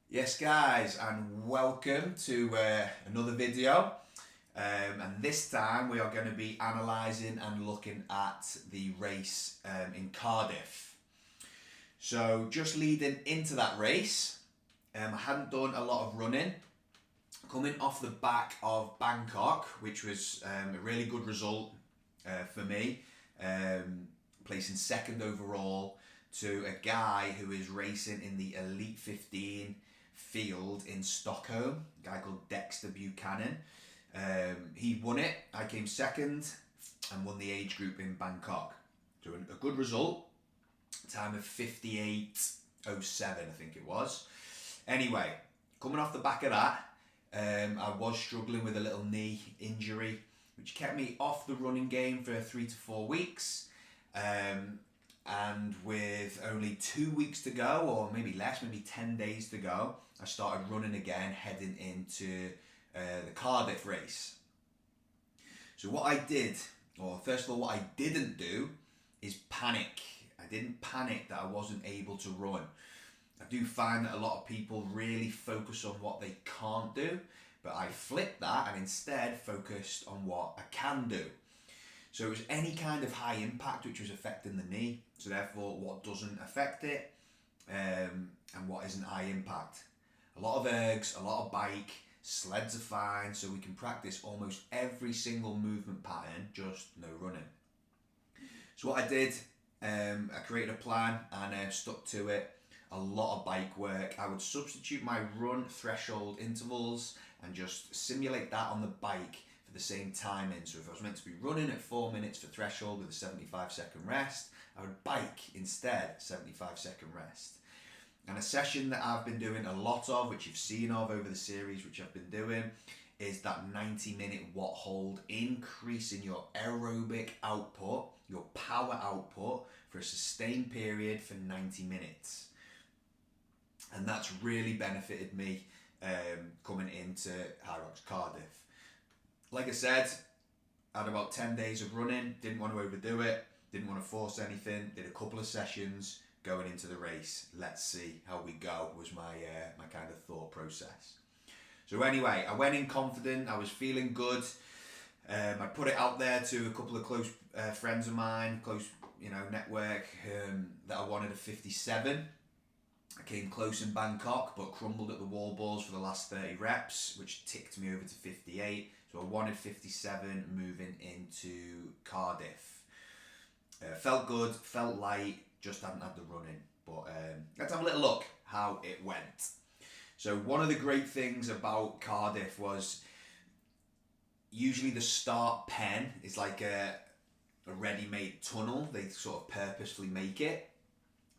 Yes guys, and welcome to another video, and this time we are going to be analysing and looking at the race in Cardiff. So just leading into that race, I hadn't done a lot of running, coming off the back of Bangkok, which was a really good result for me, placing second overall to a guy who is racing in the Elite 15 field in Stockholm, a guy called Dexter Buchanan. He won it. I came second and won the age group in Bangkok. So a good result. Time of 58:07, I think it was. Anyway, coming off the back of that, I was struggling with a little knee injury, which kept me off the running game for 3 to 4 weeks. And with only 2 weeks to go, or maybe less, maybe 10 days to go, I started running again, heading into the Cardiff race. So what I did, or first of all, what I didn't do is panic. I didn't panic that I wasn't able to run. I do find that a lot of people really focus on what they can't do, but I flipped that and instead focused on what I can do. So it was any kind of high impact which was affecting the knee, so therefore what doesn't affect it, and what isn't high impact. A lot of ergs, a lot of bike, sleds are fine, so we can practice almost every single movement pattern, just no running. So what I did, I created a plan and stuck to it. A lot of bike work. I would substitute my run threshold intervals and just simulate that on the bike for the same timing. So if I was meant to be running at 4 minutes for threshold with a 75-second rest, I would bike instead 75-second rest. And a session that I've been doing a lot of, which you've seen of over the series, which I've been doing, is that 90-minute watt hold, increasing your aerobic output, your power output for a sustained period for 90 minutes. And that's really benefited me coming into HYROX Cardiff. Like I said, I had about 10 days of running, didn't want to overdo it, didn't want to force anything, did a couple of sessions going into the race. Let's see how we go was my kind of thought process. So anyway, I went in confident, I was feeling good. I put it out there to a couple of close friends of mine, close network, that I wanted a 57. I came close in Bangkok, but crumbled at the wall balls for the last 30 reps, which ticked me over to 58. So I wanted 57 moving into Cardiff. Felt good, felt light, just hadn't had the running. But let's have a little look how it went. So one of the great things about Cardiff was usually the start pen is like a ready-made tunnel. They sort of purposefully make it.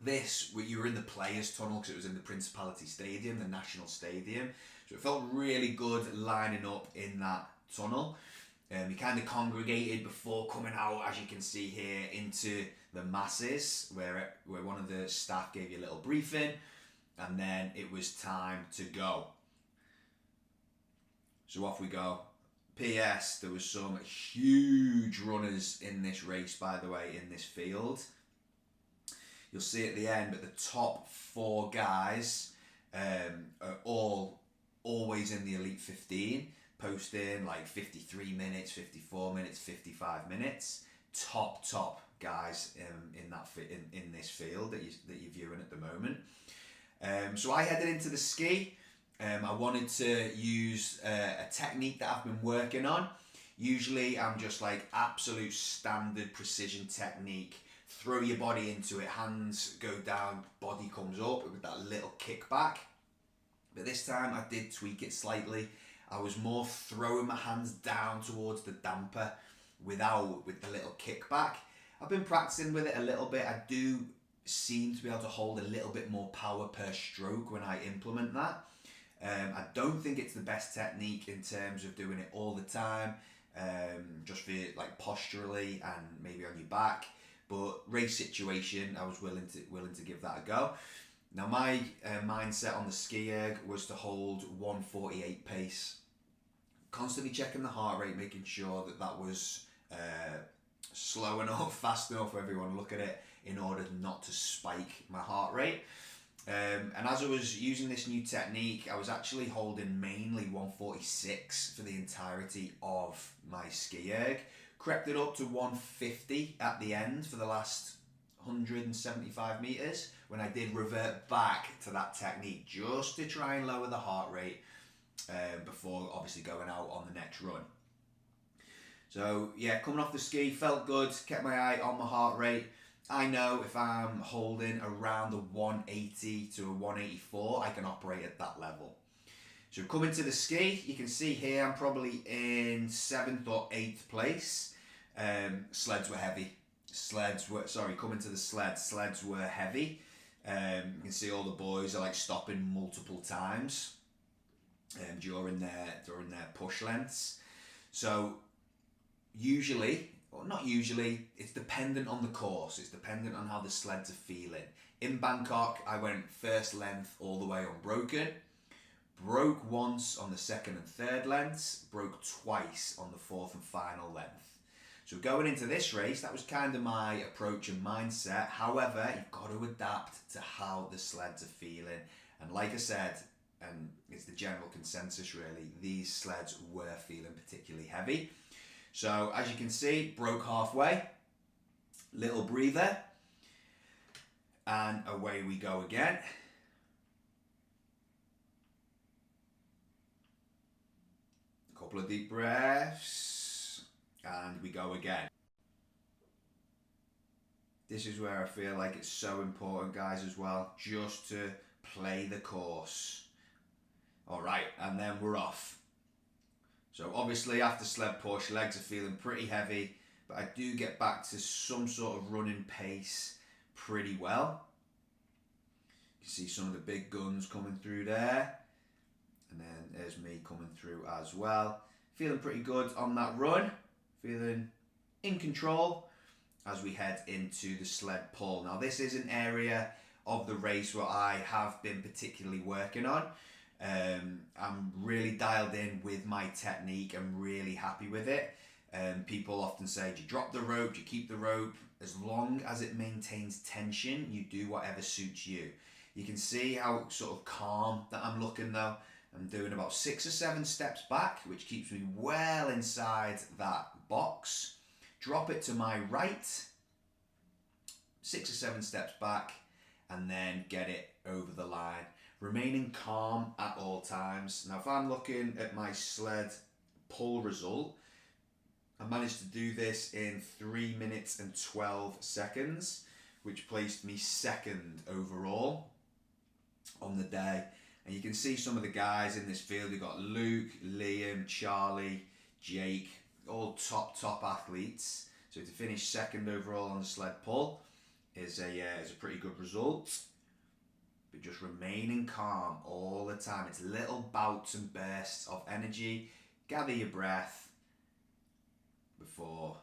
This, you were in the Players' Tunnel because it was in the Principality Stadium, the National Stadium. So it felt really good lining up in that tunnel. We kind of congregated before coming out, as you can see here, into the masses, where one of the staff gave you a little briefing, and then it was time to go. So off we go. P.S. There was some huge runners in this race, by the way, in this field. You'll see at the end, but the top 4 guys are always in the Elite 15, posting like 53 minutes, 54 minutes, 55 minutes. Top guys in this field that you're viewing at the moment. So I headed into the ski. I wanted to use a technique that I've been working on. Usually I'm just like absolute standard precision technique. Throw your body into it, hands go down, body comes up with that little kickback. But this time I did tweak it slightly. I was more throwing my hands down towards the damper with the little kickback. I've been practicing with it a little bit. I do seem to be able to hold a little bit more power per stroke when I implement that. I don't think it's the best technique in terms of doing it all the time, just for like posturally and maybe on your back. But race situation, I was willing to give that a go. Now my mindset on the ski erg was to hold 148 pace. Constantly checking the heart rate, making sure that was slow enough, fast enough for everyone to look at it in order not to spike my heart rate. And as I was using this new technique, I was actually holding mainly 146 for the entirety of my ski erg. Crept it up to 150 at the end for the last 175 meters, when I did revert back to that technique just to try and lower the heart rate before obviously going out on the next run. So yeah, coming off the ski, felt good, kept my eye on my heart rate. I know if I'm holding around the 180 to a 184, I can operate at that level. So coming to the ski, you can see here I'm probably in 7th or 8th place. Sleds were heavy. Coming to the sleds were heavy. You can see all the boys are like stopping multiple times during their push lengths. So usually, or not usually, it's dependent on the course. It's dependent on how the sleds are feeling. In Bangkok, I went first length all the way unbroken. Broke once on the second and third lengths. Broke twice on the fourth and final length. So going into this race, that was kind of my approach and mindset. However, you've got to adapt to how the sleds are feeling. And like I said, and it's the general consensus really, these sleds were feeling particularly heavy. So as you can see, broke halfway, little breather, and away we go again. A couple of deep breaths, and we go again. This is where I feel like it's so important, guys, as well, just to play the course. All right, and then we're off. So obviously after sled push, legs are feeling pretty heavy, but I do get back to some sort of running pace pretty well. You can see some of the big guns coming through there. And then there's me coming through as well. Feeling pretty good on that run. Feeling in control as we head into the sled pull. Now this is an area of the race where I have been particularly working on. I'm really dialed in with my technique. I'm really happy with it. People often say, do you drop the rope, do you keep the rope? As long as it maintains tension, you do whatever suits you. You can see how sort of calm that I'm looking though. I'm doing about 6 or 7 steps back, which keeps me well inside that box. Drop it to my right, 6 or 7 steps back, and then get it over the line. Remaining calm at all times. Now if I'm looking at my sled pull result, I managed to do this in 3 minutes and 12 seconds, which placed me 2nd overall on the day. And you can see some of the guys in this field. You've got Luke, Liam, Charlie, Jake, all top athletes. So to finish 2nd overall on the sled pull is a pretty good result. But just remaining calm all the time. It's little bouts and bursts of energy. Gather your breath before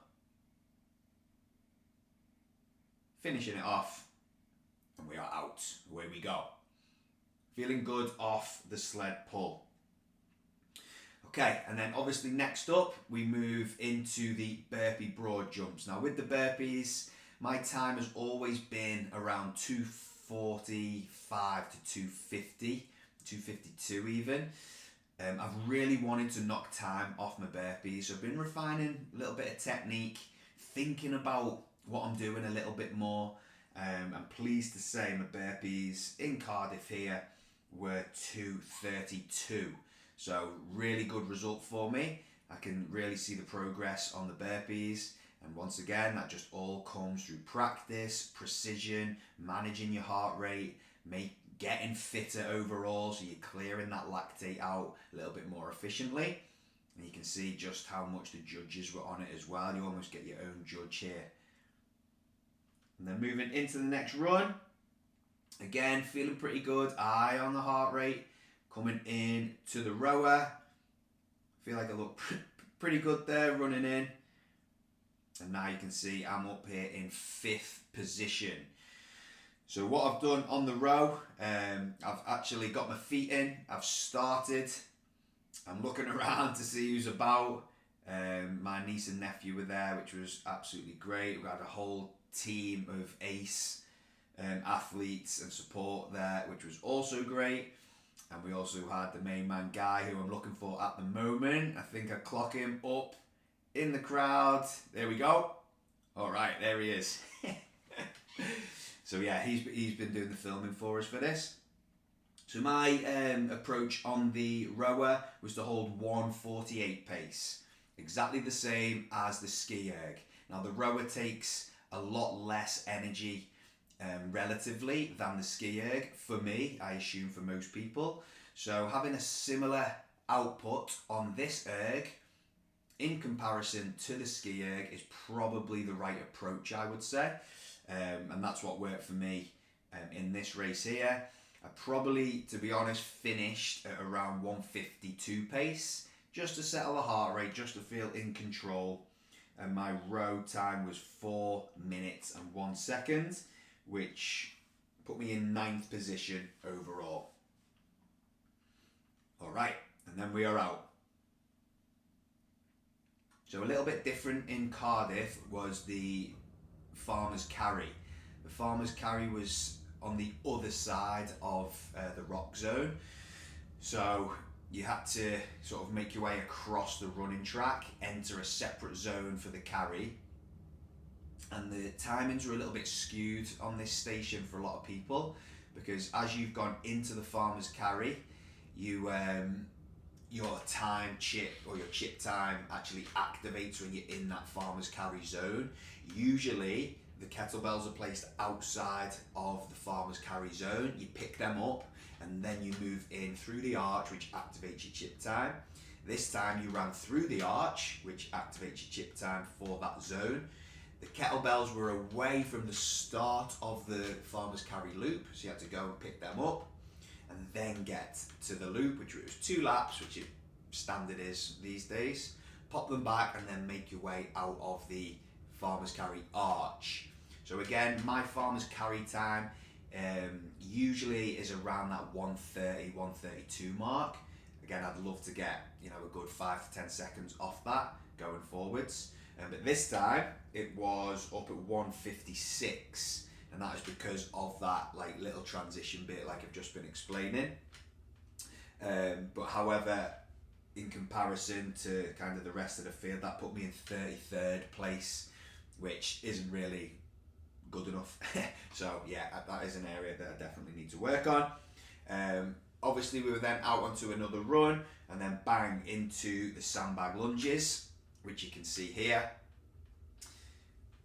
finishing it off, and we are out. Away we go. Feeling good off the sled pull. Okay, and then obviously next up we move into the burpee broad jumps. Now with the burpees, my time has always been around 245 to 250, 252 even. I've really wanted to knock time off my burpees. So I've been refining a little bit of technique, thinking about what I'm doing a little bit more. I'm pleased to say my burpees in Cardiff here were 232. So really good result for me. I can really see the progress on the burpees. And once again, that just all comes through practice, precision, managing your heart rate, getting fitter overall, so you're clearing that lactate out a little bit more efficiently. And you can see just how much the judges were on it as well. You almost get your own judge here. And then moving into the next run, again feeling pretty good, eye on the heart rate, coming in to the rower. Feel like I look pretty good there running in. And now you can see I'm up here in 5th position. So what I've done on the row, I've actually got my feet in, I've started, I'm looking around to see who's about. My niece and nephew were there, which was absolutely great. We had a whole team of ace athletes and support there, which was also great. And we also had the main man Guy, who I'm looking for at the moment. I think I clock him up in the crowd. There we go. All right, there he is. So yeah, he's been doing the filming for us for this. So my approach on the rower was to hold 1:48 pace, exactly the same as the ski erg. Now the rower takes a lot less energy relatively than the ski erg, for me, I assume for most people. So having a similar output on this erg in comparison to the ski erg is probably the right approach, I would say. And that's what worked for me in this race here. I probably, to be honest, finished at around 1:52 pace, just to settle the heart rate, just to feel in control. And my row time was 4 minutes and 1 second, which put me in 9th position overall. All right, and then we are out. So a little bit different in Cardiff was the farmer's carry. The farmer's carry was on the other side of the rock zone. So you had to sort of make your way across the running track, enter a separate zone for the carry. And the timings were a little bit skewed on this station for a lot of people, because as you've gone into the farmer's carry, you your time chip or your chip time actually activates when you're in that farmer's carry zone. Usually the kettlebells are placed outside of the farmer's carry zone. You pick them up and then you move in through the arch, which activates your chip time. This time you ran through the arch, which activates your chip time for that zone. The kettlebells were away from the start of the farmer's carry loop, so you had to go and pick them up and then get to the loop, which was 2 laps, which is standard is these days. Pop them back and then make your way out of the farmer's carry arch. So again, my farmer's carry time usually is around that 1:30, 1:32 mark. Again, I'd love to get a good 5 to 10 seconds off that going forwards. But this time it was up at 1:56, and that is because of that little transition bit like I've just been explaining. But however, in comparison to kind of the rest of the field, that put me in 33rd place, which isn't really good enough. So yeah, that is an area that I definitely need to work on. Obviously we were then out onto another run and then bang into the sandbag lunges, which you can see here.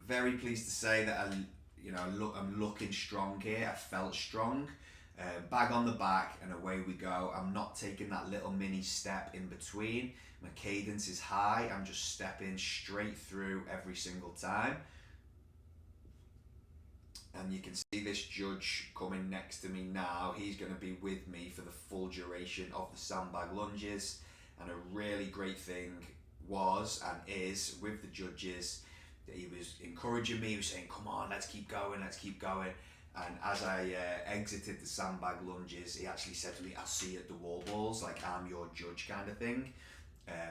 Very pleased to say that I'm looking strong here. I felt strong. Bag on the back and away we go. I'm not taking that little mini step in between. My cadence is high. I'm just stepping straight through every single time. And you can see this judge coming next to me now. He's going to be with me for the full duration of the sandbag lunges. And a really great thing was and is with the judges that he was encouraging me. He was saying, come on, let's keep going, let's keep going. And as I exited the sandbag lunges, he actually said to me, I'll see you at the wall balls, like I'm your judge kind of thing.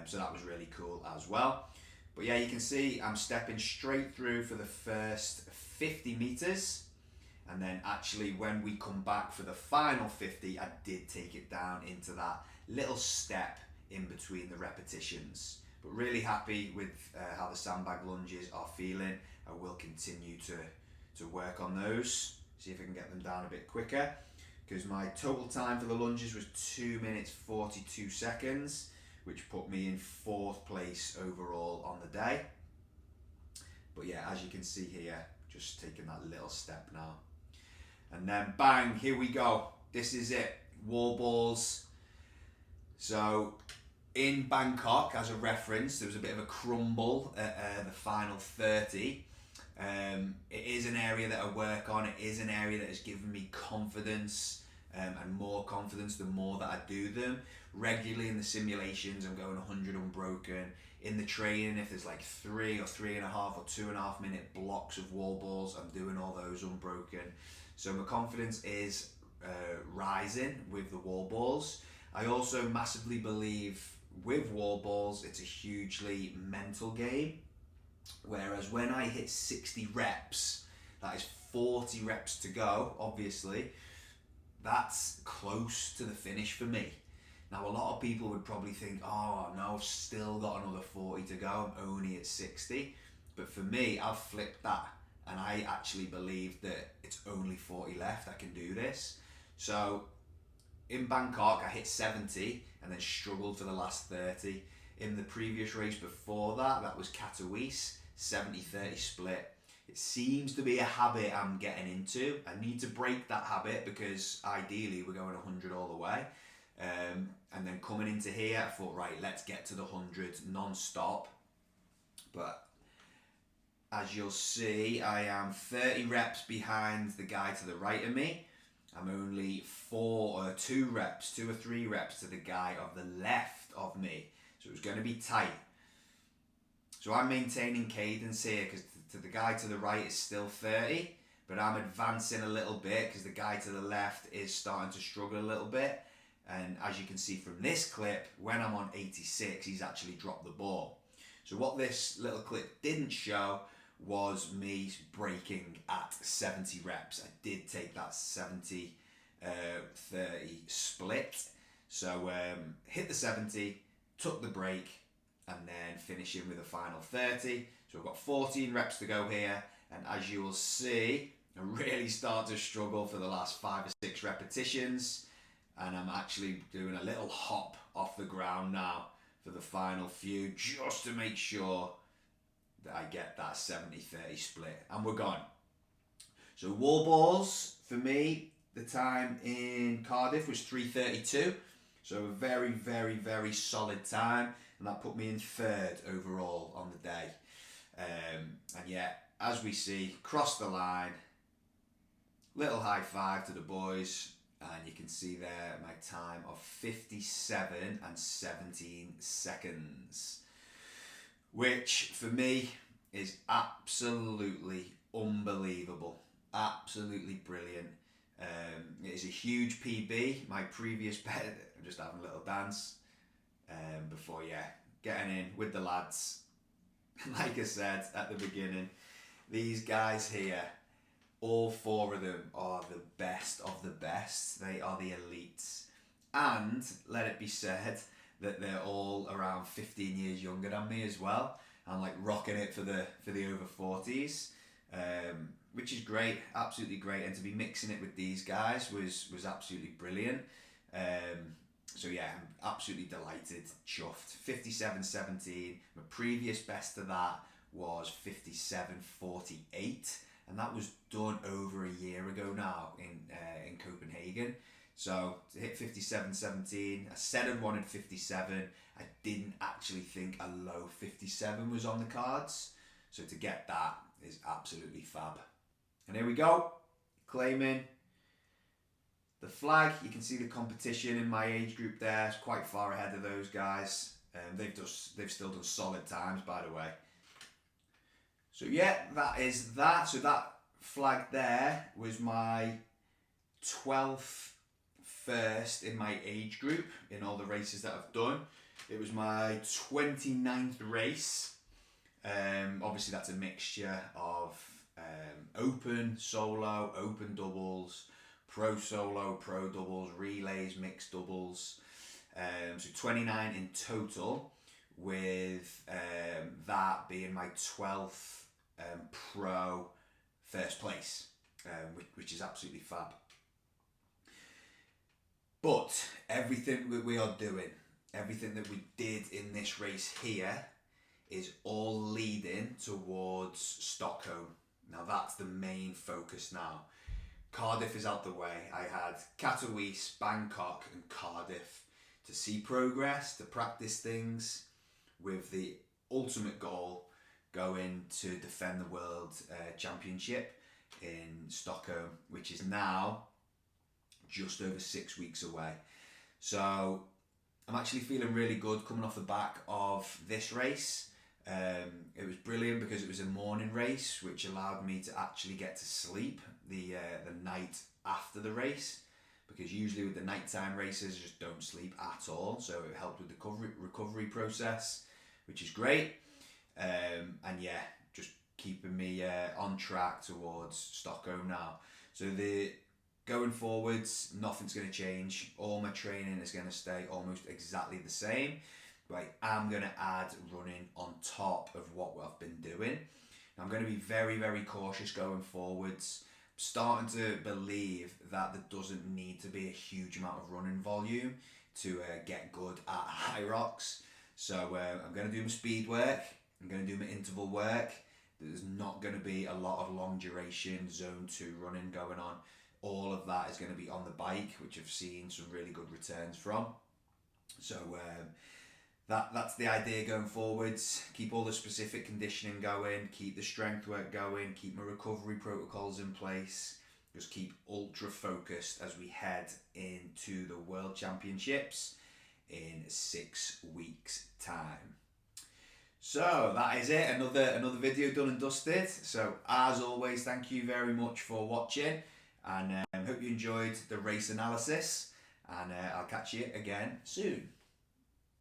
So that was really cool as well. But yeah, you can see I'm stepping straight through for the first 50 meters. And then actually when we come back for the final 50, I did take it down into that little step in between the repetitions. But really happy with how the sandbag lunges are feeling. I will continue to work on those, see if I can get them down a bit quicker, because my total time for the lunges was 2 minutes 42 seconds, which put me in 4th place overall on the day. But yeah, as you can see here, just taking that little step now. And then bang, here we go. This is it, wall balls. So in Bangkok, as a reference, there was a bit of a crumble at the final 30. It is an area that I work on. It is an area that has given me confidence and more confidence the more that I do them. Regularly in the simulations, I'm going 100 unbroken. In the training, if there's 3 or 3.5 or 2.5 minute blocks of wall balls, I'm doing all those unbroken. So my confidence is rising with the wall balls. I also massively believe with wall balls, it's a hugely mental game. Whereas when I hit 60 reps, that is 40 reps to go, obviously, that's close to the finish for me. Now, a lot of people would probably think, oh no, I've still got another 40 to go, I'm only at 60. But for me, I've flipped that, and I actually believe that it's only 40 left, I can do this. So in Bangkok, I hit 70 and then struggled for the last 30. In the previous race before that, that was Katowice, 70-30 split. It seems to be a habit I'm getting into. I need to break that habit because ideally we're going 100 all the way. And then coming into here, I thought, right, let's get to the 100 non-stop. But as you'll see, I am 30 reps behind the guy to the right of me. I'm only 2 or 3 reps to the guy of the left of me. So it's going to be tight. So I'm maintaining cadence here because to the guy to the right is still 30, but I'm advancing a little bit because the guy to the left is starting to struggle a little bit. And as you can see from this clip, when I'm on 86, he's actually dropped the ball. So what this little clip didn't show was me breaking at 70 reps. I did take that 70-30 split. So hit the 70, took the break, and then finishing with a final 30. So I've got 14 reps to go here, and as you will see, I really start to struggle for the last 5 or 6 repetitions, and I'm actually doing a little hop off the ground now for the final few, just to make sure that I get that 70-30 split, and we're gone. So wall balls, for me, the time in Cardiff was 3:32, so a very, very, very solid time, and that put me in 3rd overall on the day. And yeah, as we see, cross the line, little high five to the boys, and you can see there my time of 57 and 17 seconds, which for me is absolutely unbelievable, absolutely brilliant. It is a huge PB. My previous bet, I'm just having a little dance before, getting in with the lads. Like I said at the beginning, these guys here, all 4 of them are the best of the best. They are the elites. And let it be said that they're all around 15 years younger than me as well. I'm like rocking it for the over 40s, which is great, absolutely great. And to be mixing it with these guys was absolutely brilliant. So yeah, I'm absolutely delighted, chuffed. 57.17. My previous best to that was 57.48, and that was done over a year ago now in Copenhagen. So to hit 57.17, I said I wanted 57. I didn't actually think a low 57 was on the cards. So to get that is absolutely fab. And here we go, claiming the flag. You can see the competition in my age group there. It's quite far ahead of those guys. They've still done solid times, by the way. So yeah, that is that. So that flag there was my 12th first in my age group in all the races that I've done. It was my 29th race. Obviously that's a mixture of open solo, open doubles, pro solo, pro doubles, relays, mixed doubles. So 29 in total, with that being my 12th pro first place, which is absolutely fab. But everything that we are doing, everything that we did in this race here is all leading towards Stockholm. Now that's the main focus now. Cardiff is out the way. I had Katowice, Bangkok and Cardiff to see progress, to practice things, with the ultimate goal going to defend the World Championship in Stockholm, which is now just over 6 weeks away. So I'm actually feeling really good coming off the back of this race. It was brilliant because it was a morning race, which allowed me to actually get to sleep the night after the race, because usually with the nighttime races I just don't sleep at all. So it helped with the recovery process, which is great. And yeah, just keeping me on track towards Stockholm now. So going forwards, nothing's going to change. All my training is going to stay almost exactly the same. Right, I'm going to add running on top of what I've been doing. I'm going to be very, very cautious going forwards. I'm starting to believe that there doesn't need to be a huge amount of running volume to get good at HYROX. So I'm going to do my speed work. I'm going to do my interval work. There's not going to be a lot of long duration zone 2 running going on. All of that is going to be on the bike, which I've seen some really good returns from. So that's the idea going forwards. Keep all the specific conditioning going, keep the strength work going, keep my recovery protocols in place. Just keep ultra focused as we head into the World Championships in 6 weeks' time. So that is it, another video done and dusted. So as always, thank you very much for watching, and hope you enjoyed the race analysis, and I'll catch you again soon.